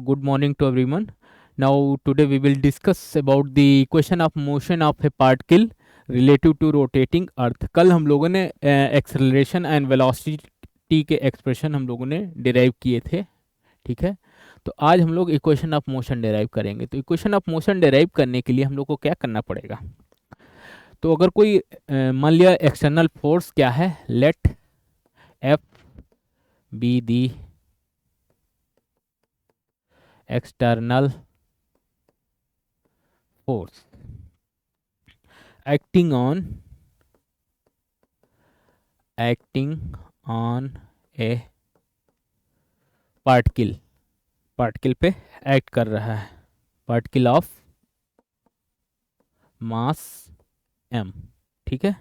good morning to everyone. Now, today we will discuss about the equation of motion of a particle relative to rotating earth. कल हम लोगों ने acceleration and velocity के expression हम लोगों ने derive किए थे, ठीक है। तो आज हम लोग इक्वेशन ऑफ मोशन डिराइव करेंगे। तो इक्वेशन ऑफ मोशन डिराइव करने के लिए हम लोग को क्या करना पड़ेगा? तो अगर कोई मान लिया एक्सटर्नल फोर्स क्या है, let F be the external force acting on a particle पे एक्ट कर रहा है, पार्टिकल ऑफ मास m, ठीक है।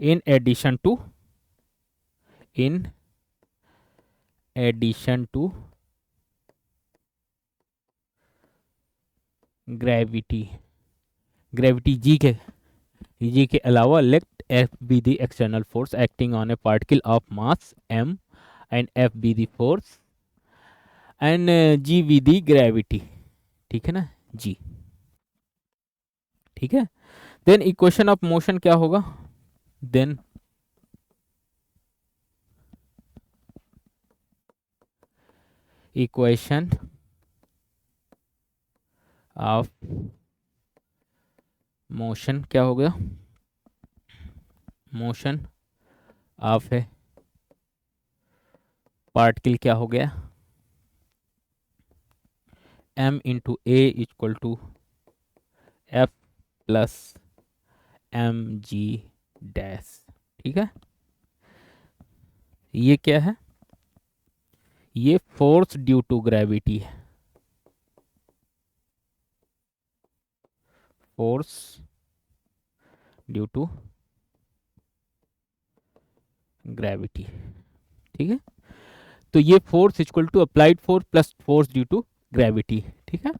In addition to gravity G के अलावा let F be the external force acting on a particle of mass m and F be the force and G be the gravity, ठीक है ना जी, ठीक है। Then equation of motion क्या होगा? Then equation of motion क्या हो गया? मोशन ऑफ ए पार्टिकल क्या हो गया? m into a equal to F plus M G dash, ठीक है। ये क्या है? ये फोर्स ड्यू टू ग्रेविटी है, फोर्स ड्यू टू ग्रेविटी, ठीक है। तो ये force equal to applied force plus force due to gravity, ठीक है।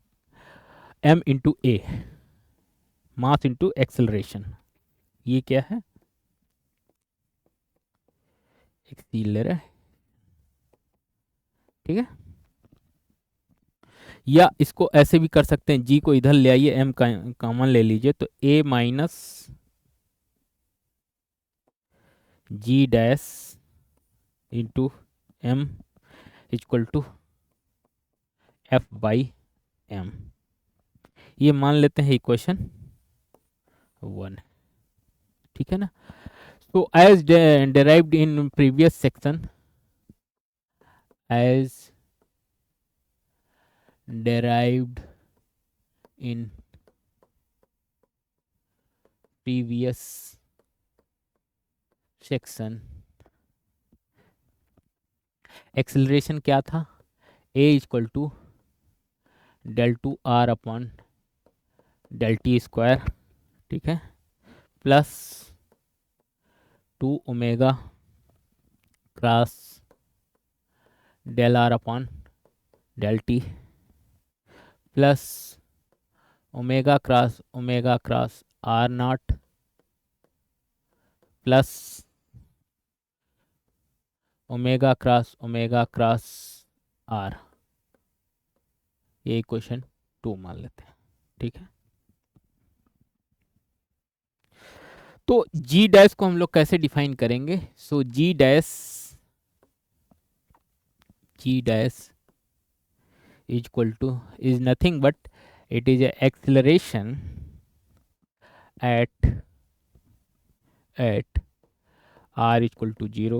m into a, mass into acceleration, ये क्या है? एक्सीलरेशन, ठीक है। या इसको ऐसे भी कर सकते हैं, जी को इधर ले आइए, m कॉमन ले लीजिए, तो a minus ji dash into m equal to F by M, ये मान लेते हैं इक्वेशन 1, ठीक है ना। तो as derived in previous section, एज derived in previous section, acceleration क्या था? a equal to del to are upon del T square, ठीक है, plus 2 omega cross del are upon del T plus omega cross are naught plus omega cross are, ये equation 2 मान लेते हैं, ठीक है। तो जी डैश को हम लोग कैसे डिफाइन करेंगे? So G dash equal to is nothing but it is a acceleration at r equal to 0,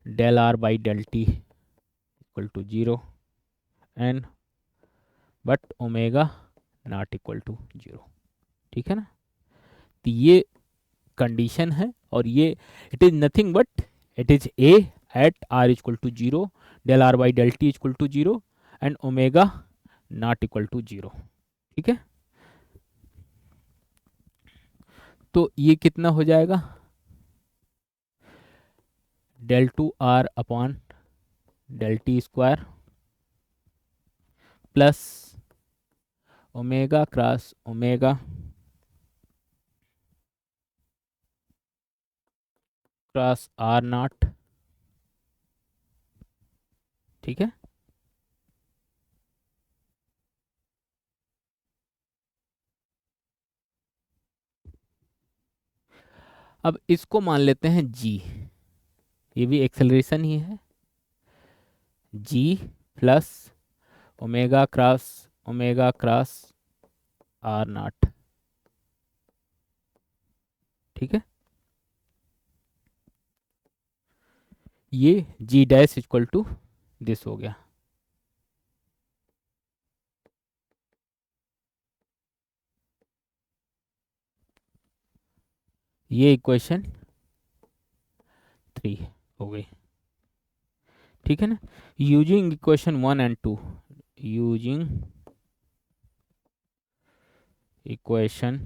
del r by del t equal to 0 and but omega not equal to 0, ठीक है ना। तो ये कंडीशन है और ये it is nothing but it is a at r equal to 0, del r by del t equal to 0 and omega not equal to 0, ठीक है। तो ये कितना हो जाएगा? Del to are upon del T square plus omega cross are not, ठीक है। अब इसको मान लेते हैं जी, ये भी एक्सेलरेशन ही है, G plus omega cross are not. ठीक है, ये G dash equal to this हो गया। ये इक्वेशन 3 हो गई। ठीक है ना, using equation 1 and 2, using equation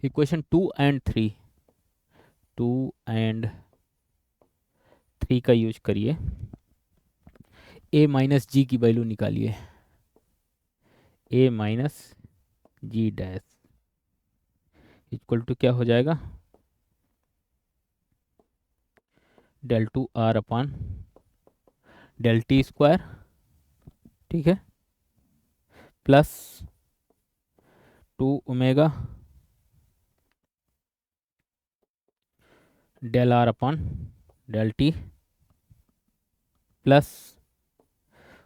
equation 2 and 3 का यूज करिए, ए माइनस जी की वैल्यू निकालिए, A minus ji dash equal to क्या हो जाएगा, del to R upon del T square. ठीक है, plus 2 omega del R upon del T plus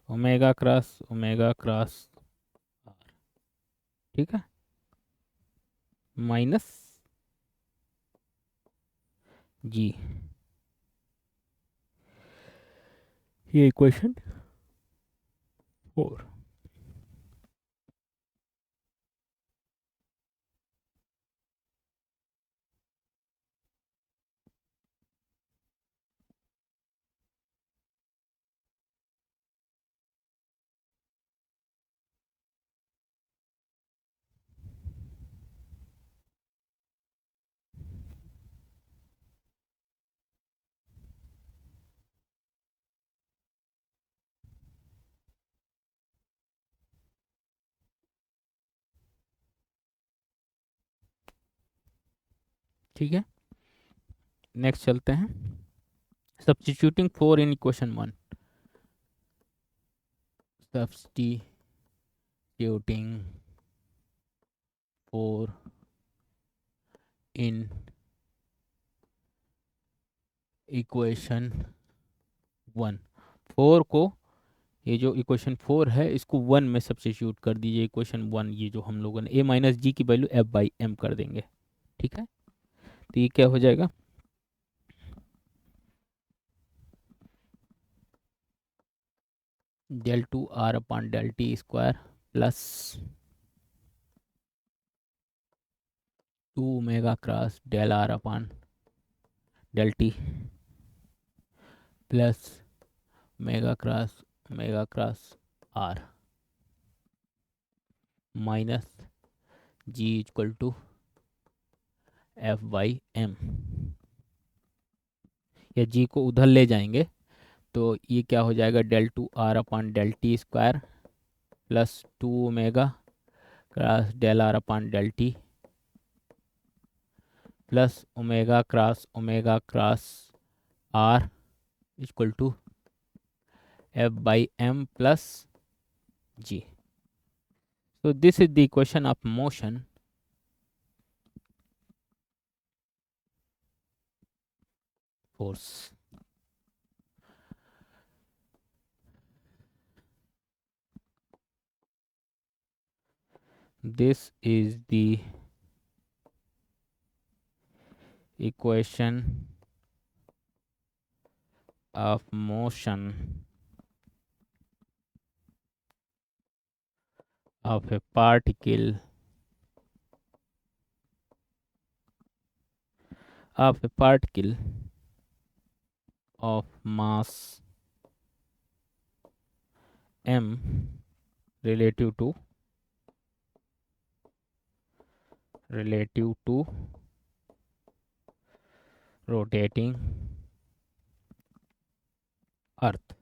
omega cross R. ठीक है, माइनस जी, ये इक्वेशन 4। ठीक है, नेक्स्ट चलते हैं, substituting 4 in equation 1, substituting 4 in equation 1, 4 को, ये जो इक्वेशन 4 है इसको 1 में सब्स्टिट्यूट कर दीजिए, इक्वेशन 1 ये जो हम लोगों ने ए माइनस जी की वैल्यू एफ बाई एम कर देंगे। ठीक है, तो ये क्या हो जाएगा, del to R upon del T square plus 2 omega cross del R upon del T plus omega cross R minus G equal to F by M. या जी को उधर ले जाएंगे तो ये क्या हो जाएगा, del to R upon del T square plus 2 omega cross del R upon del T plus omega cross are equal to F by M plus G. So this is the equation of motion force. This is the equation of motion of a particle of mass m relative to rotating earth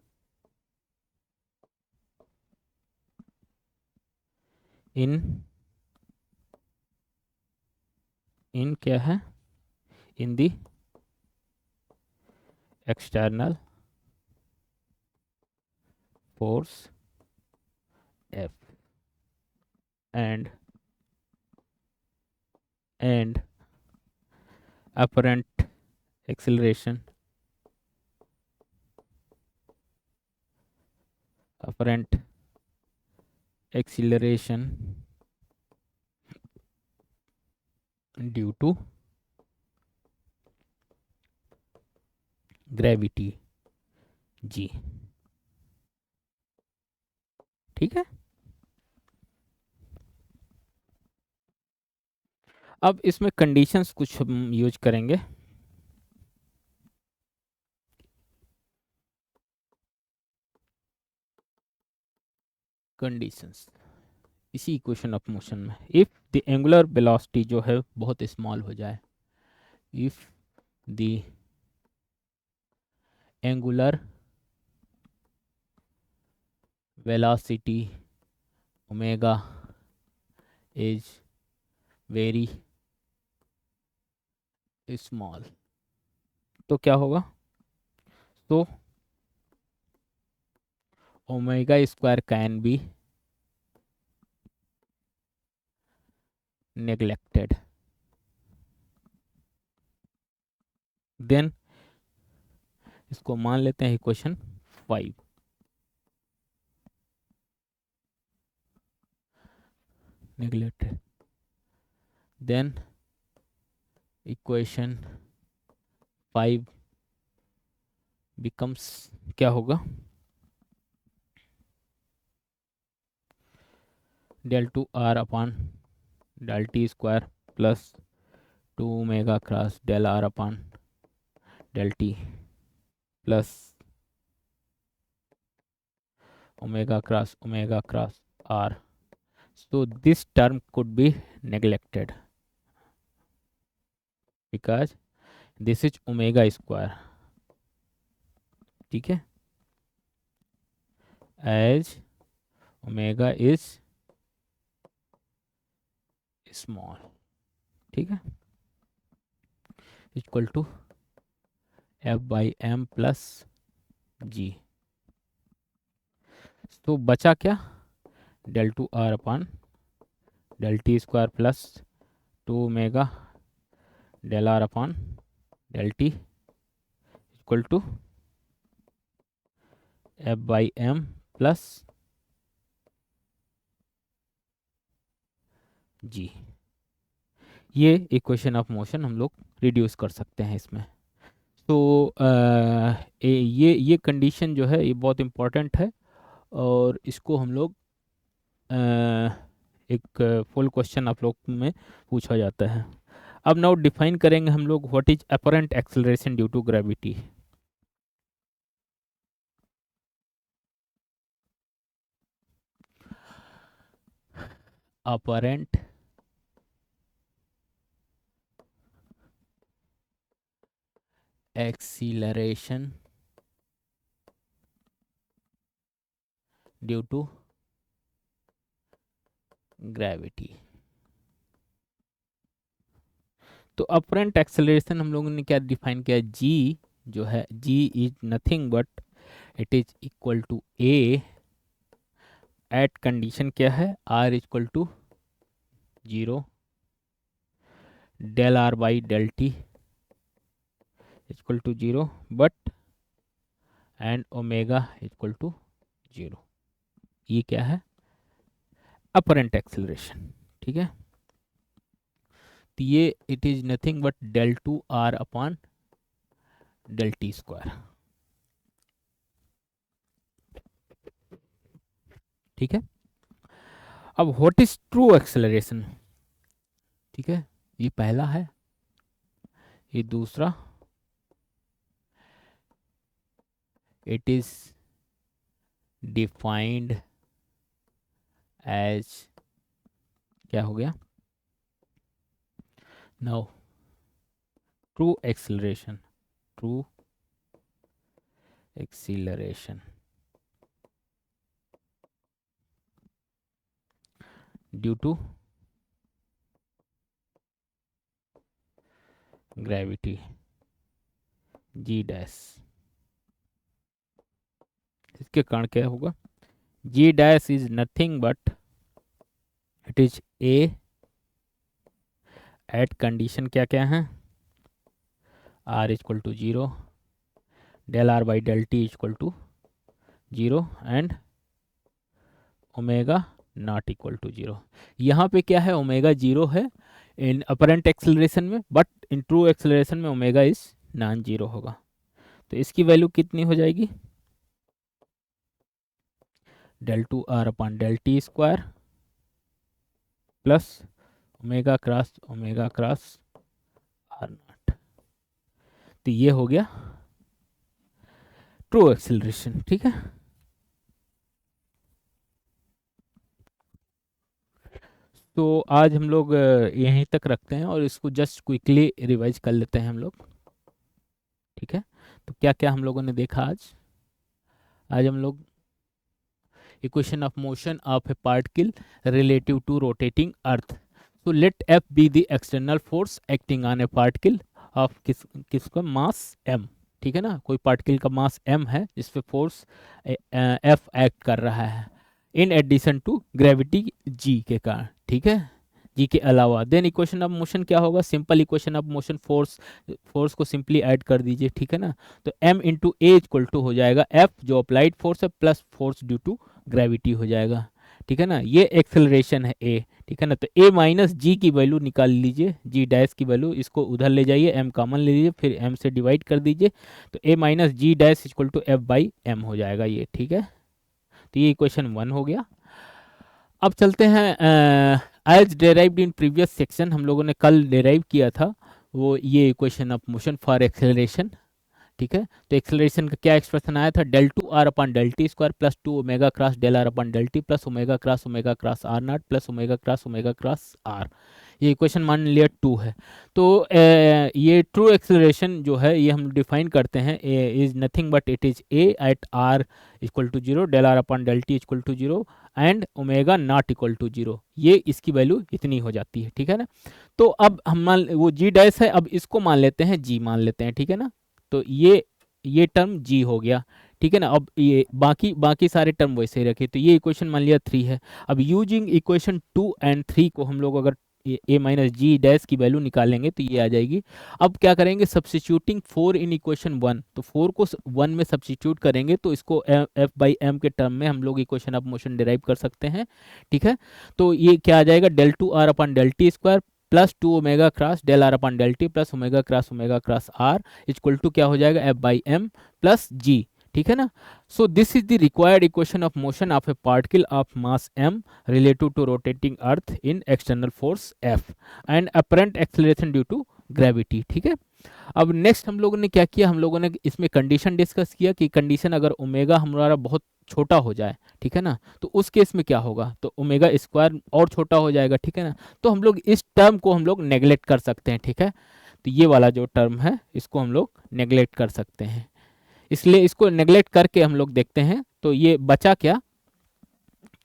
in क्या है, in the external force F and apparent acceleration, apparent acceleration due to gravity g। ठीक है। अब इसमें conditions कुछ हम use करेंगे। Conditions इसी इक्वेशन ऑफ मोशन में, इफ द एंगुलर वेलोसिटी जो है बहुत स्मॉल हो जाए, if the angular velocity omega is very small, तो क्या होगा? तो omega square can be neglected, then इसको मान लेते हैं equation 5। neglected, then equation 5 becomes क्या होगा? del 2 r upon del t square plus 2 omega cross del r upon del t plus omega cross r. So this term could be neglected because this is omega square, ठीक है, as omega is small, ठीक है, equal to f by m plus g। तो बचा क्या? del 2 r upon del t square plus 2 omega del r upon del t equal to f by m plus g। ये equation of motion हम लोग reduce कर सकते हैं इसमें। तो ये कंडीशन जो है ये बहुत इम्पोर्टेंट है और इसको हम लोग एक फुल क्वेश्चन आप लोग में पूछा जाता है। अब नाउ डिफाइन करेंगे हम लोग what is apparent acceleration due to gravity. Apparent acceleration due to gravity. तो अपरेंट एक्सेलरेशन हम लोगों ने क्या डिफाइन किया? जी जो है, G is nothing but it is equal to A at condition क्या है? R equal to 0 del r by del t equal to 0 but and omega equal to 0। ये क्या है? अपरेंट एक्सेलरेशन, ठीक है। तो ये it is nothing but del 2 r upon del t square, ठीक है। अब व्हाट इज ट्रू एक्सेलरेशन, ठीक है, ये पहला है, ये दूसरा, इट इज डिफाइंड एज क्या हो गया? Now true acceleration, true acceleration due to gravity g dash. इसके कारण क्या होगा? G dash is nothing but it is a at condition क्या क्या है? R equal to 0, del R by del t equal to 0 and omega not equal to 0। यहाँ पे क्या है, ओमेगा 0 है इन अपरेंट एक्सेलरेशन में, बट इन ट्रू एक्सेलरेशन में ओमेगा इज नॉन जीरो होगा। तो इसकी वैल्यू कितनी हो जाएगी, del to are upon del T square plus omega cross are naught. तो ये हो गया ट्रू एक्सेलरेशन, ठीक है। तो आज हम लोग यहीं तक रखते हैं और इसको जस्ट क्विकली रिवाइज कर लेते हैं हम लोग, ठीक है। तो क्या क्या हम लोगों ने देखा आज हम लोग equation of motion of a particle relative to rotating earth. So let F be the external force acting on a particle of किसका मास m, ठीक है ना। कोई पार्टिकल का मास m है जिस पे फोर्स F एक्ट कर रहा है in addition to gravity g के कारण, ठीक है, जी के अलावा। देन इक्वेशन ऑफ मोशन क्या होगा, simple equation of motion, force को सिंपली ऐड कर दीजिए, ठीक है ना। तो m into a equal to हो जाएगा F जो अप्लाइड फोर्स है plus force due to gravity हो जाएगा, ठीक है ना। ये एक्सेलरेशन है ए, ठीक है ना। तो ए माइनस जी की वैल्यू निकाल लीजिए, जी डैश की वैल्यू, इसको उधर ले जाइए, एम कॉमन ले लीजिए, फिर एम से डिवाइड कर दीजिए। तो a minus ji dash equal to F by m हो जाएगा ये, ठीक है। तो ये इक्वेशन 1 हो गया। अब चलते हैं as derived in previous section, हम लोगों ने कल डेराइव किया था वो ये equation of motion for acceleration, ठीक है। तो एक्सेलरेशन का क्या एक्सप्रेशन आया था, del to are upon del T square plus 2 omega cross del are upon del T plus omega cross are naught plus omega cross are. ये equation मान लिया 2 है। तो ये ट्रू एक्सेलरेशन जो है ये हम डिफाइन करते हैं, a is nothing but it is a at R equal to 0, del are upon del t equal to 0 and omega not equal to 0। ये इसकी वैल्यू इतनी हो जाती है, ठीक है ना। तो अब हम मान, वो जी डैश है, अब इसको मान लेते हैं जी मान लेते हैं, ठीक है ना। तो ये टर्म जी हो गया, ठीक है ना। अब ये बाकी सारे टर्म वैसे ही रखे, तो ये इक्वेशन मान लिया 3 है। अब यूजिंग इक्वेशन 2 एंड 3 को हम लोग अगर ए माइनस जी डैश की वैल्यू निकालेंगे तो ये आ जाएगी। अब क्या करेंगे, सब्स्टिट्यूटिंग 4 इन इक्वेशन 1, तो 4 को 1 में सब्स्टिट्यूट करेंगे तो इसको एफ बाई एम के टर्म में हम लोग इक्वेशन ऑफ मोशन डिराइव कर सकते हैं, ठीक है। तो ये क्या आ जाएगा, del to are upon del T square plus 2 omega cross del are upon del T plus omega cross are equal to क्या हो जाएगा, F by M plus G, ठीक है ना। So this is the required equation of motion of a particle of mass m relative to rotating earth in external force F and apparent acceleration due to gravity, ठीक है। अब next हम लोगों ने क्या किया, हम लोगों ने इसमें कंडीशन डिस्कस किया कि कंडीशन अगर ओमेगा हमारा बहुत छोटा हो जाए, ठीक है ना, तो उस केस में क्या होगा, तो ओमेगा स्क्वायर और छोटा हो जाएगा, ठीक है ना। तो हम लोग इस टर्म को हम लोग नेग्लेक्ट कर सकते हैं, ठीक है। तो ये वाला जो टर्म है इसको हम लोग नेग्लेक्ट कर सकते हैं, इसलिए इसको नेग्लेक्ट करके हम लोग देखते हैं तो ये बचा क्या,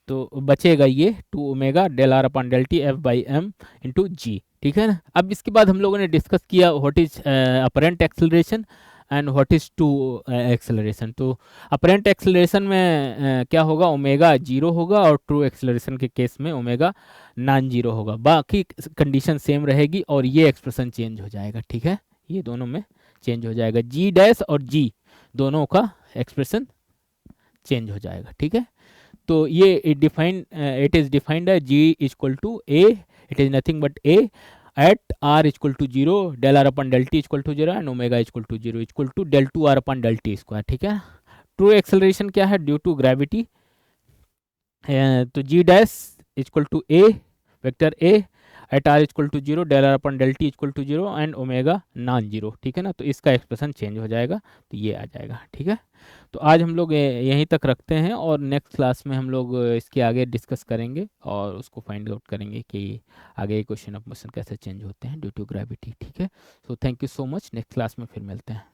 तो बचेगा ये 2 omega del are upon del t F by m into g, ठीक है ना। अब इसके बाद हम लोगों ने डिस्कस किया what is apparent acceleration and what is true acceleration. तो अपरेंट एक्सेलरेशन में क्या होगा, ओमेगा 0 होगा और ट्रू एक्सेलरेशन के केस में ओमेगा नॉन जीरो होगा। बाकी कंडीशन सेम रहेगी और ये एक्सप्रेशन चेंज हो जाएगा, ठीक है। ये दोनों में चेंज हो जाएगा, जी डैश और जी दोनों का एक्सप्रेशन चेंज हो जाएगा, ठीक है। तो ये इट इज डिफाइंड है g equal to a, it is nothing but a at R equal to 0, del R upon del t equal to 0 and omega equal to 0 equal to del to R upon del T square, ठीक है। True acceleration क्या है, due to gravity, तो g dash equal to a vector a at R equal to 0, del R upon del t equal to 0 and omega non zero, ठीक है ना। तो इसका एक्सप्रेशन चेंज हो जाएगा, तो ये आ जाएगा, ठीक है। तो आज हम लोग यहीं तक रखते हैं और नेक्स्ट क्लास में हम लोग इसके आगे डिस्कस करेंगे और उसको फाइंड आउट करेंगे कि आगे क्वेश्चन ऑफ मोशन कैसे चेंज होते हैं ड्यू टू ग्रेविटी, ठीक है। So thank you so much, next class में फिर मिलते हैं।